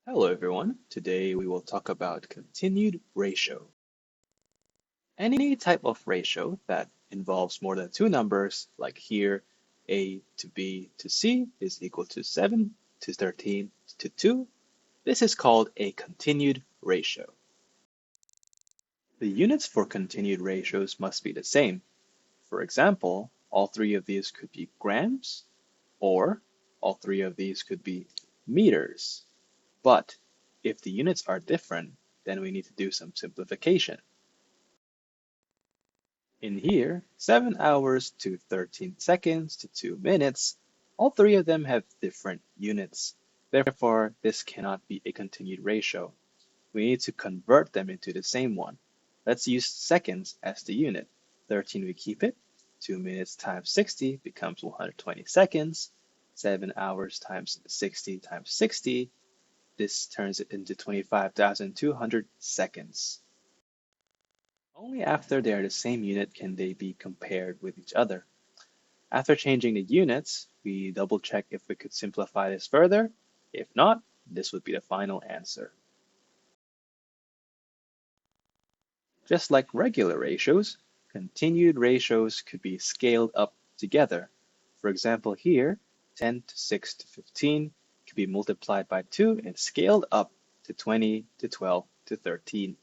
Hello everyone. Today we will talk about continued ratio. Any type of ratio that involves more than two numbers, like here, A to B to C is equal to 7 to 13 to 2. This is called a continued ratio. The units for continued ratios must be the same. For example, all three of these could be grams, or all three of these could be meters. But if the units are different, then we need to do some simplification. In here, 7 hours to 13 seconds to 2 minutes, all three of them have different units. Therefore, this cannot be a continued ratio. We need to convert them into the same one. Let's use seconds as the unit. 13 we keep it. 2 minutes times 60 becomes 120 seconds. 7 hours times 60 times 60. This turns it into 25,200 seconds. Only after they are the same unit can they be compared with each other. After changing the units, we double check if we could simplify this further. If not, this would be the final answer. Just like regular ratios, continued ratios could be scaled up together. For example, here, 10 to 6 to 15 could be multiplied by 2 and scaled up to 20 to 12 to 13.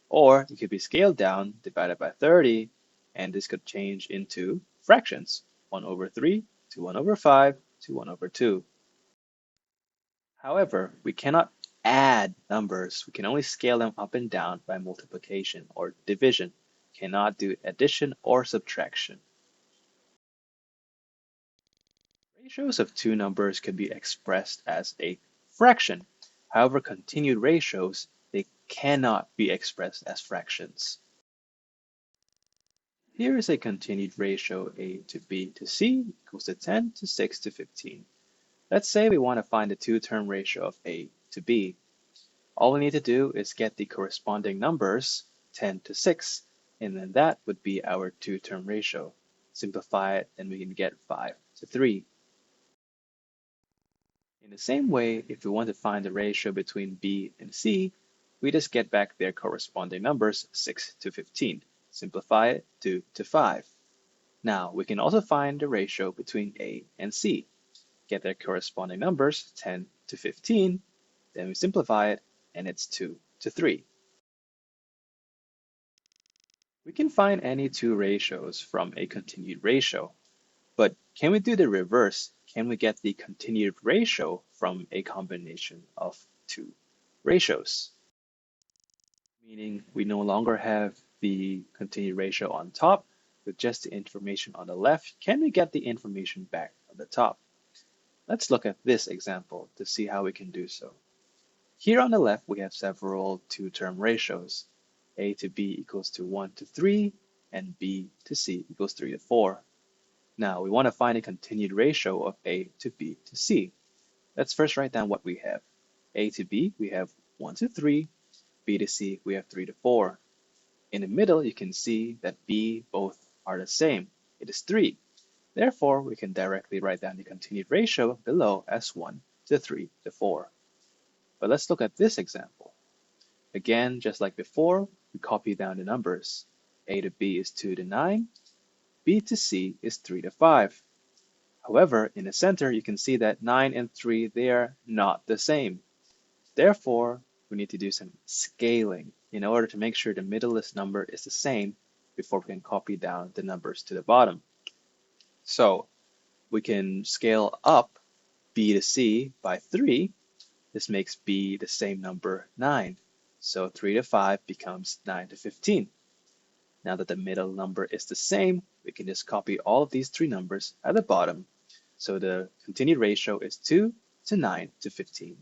Or it could be scaled down, divided by 30, and this could change into fractions, 1 over 3 to 1 over 5 to 1 over 2. However, we cannot add numbers. We can only scale them up and down by multiplication or division. Cannot do addition or subtraction. Ratios of two numbers can be expressed as a fraction. However, continued ratios, they cannot be expressed as fractions. Here is a continued ratio A to B to C equals to 10 to 6 to 15. Let's say we want to find the two-term ratio of A to B. All we need to do is get the corresponding numbers, 10 to 6, and then that would be our two-term ratio. Simplify it, and we can get 5 to 3. In the same way, if we want to find the ratio between B and C, we just get back their corresponding numbers, 6 to 15. Simplify it, 2 to 5. Now, we can also find the ratio between A and C. Get their corresponding numbers, 10 to 15, then we simplify it, and it's 2 to 3. We can find any two ratios from a continued ratio, but can we do the reverse? Can we get the continued ratio from a combination of two ratios? Meaning we no longer have the continued ratio on top with just the information on the left. Can we get the information back on the top? Let's look at this example to see how we can do so. Here on the left, we have several two-term ratios. A to B equals to 1 to 3, and B to C equals 3 to 4. Now, we want to find a continued ratio of A to B to C. Let's first write down what we have. A to B, we have 1 to 3. B to C, we have 3 to 4. In the middle, you can see that B both are the same. It is 3. Therefore, we can directly write down the continued ratio below as 1 to 3 to 4. But let's look at this example. Again, just like before, we copy down the numbers. A to B is 2 to 9. B to C is 3 to 5. However, in the center, you can see that 9 and 3, they are not the same. Therefore, we need to do some scaling in order to make sure the middleless number is the same before we can copy down the numbers to the bottom. So we can scale up B to C by 3. This makes B the same number, 9. So 3 to 5 becomes 9 to 15. Now that the middle number is the same, we can just copy all of these three numbers at the bottom. So the continued ratio is 2 to 9 to 15.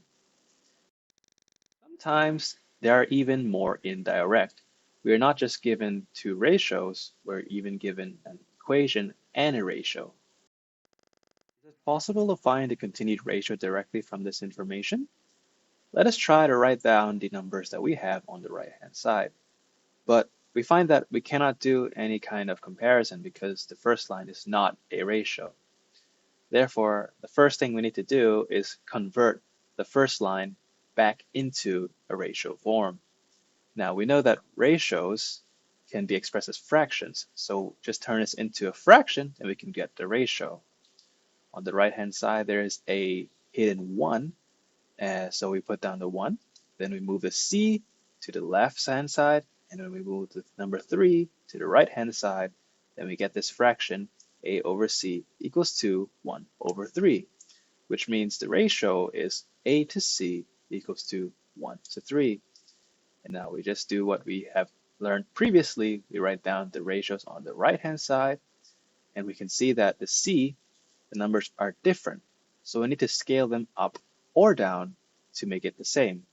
Sometimes they are even more indirect. We are not just given two ratios, we're even given an equation and a ratio. Is it possible to find the continued ratio directly from this information? Let us try to write down the numbers that we have on the right-hand side. But we find that we cannot do any kind of comparison because the first line is not a ratio. Therefore, the first thing we need to do is convert the first line back into a ratio form. Now we know that ratios can be expressed as fractions, so just turn this into a fraction and we can get the ratio. On the right-hand side, there is a hidden 1, so we put down the 1. Then we move the c to the left-hand side, and then we move the number 3 to the right-hand side. Then we get this fraction, a over c equals to 1 over 3, which means the ratio is a to c equals to 1 to 3. And now we just do what we have learned previously. We write down the ratios on the right-hand side, and we can see that the c, the numbers are different. So we need to scale them up or down to make it the same.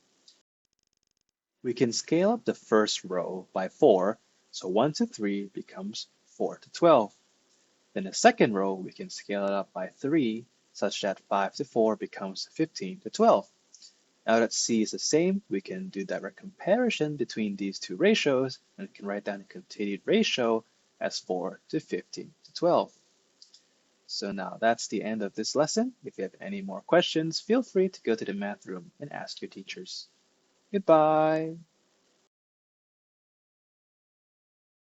We can scale up the first row by 4, so 1 to 3 becomes 4 to 12. Then the second row, we can scale it up by 3, such that 5 to 4 becomes 15 to 12. Now that c is the same, we can do direct comparison between these two ratios, and we can write down a continued ratio as 4 to 15 to 12. So now that's the end of this lesson. If you have any more questions, feel free to go to the math room and ask your teachers. Goodbye.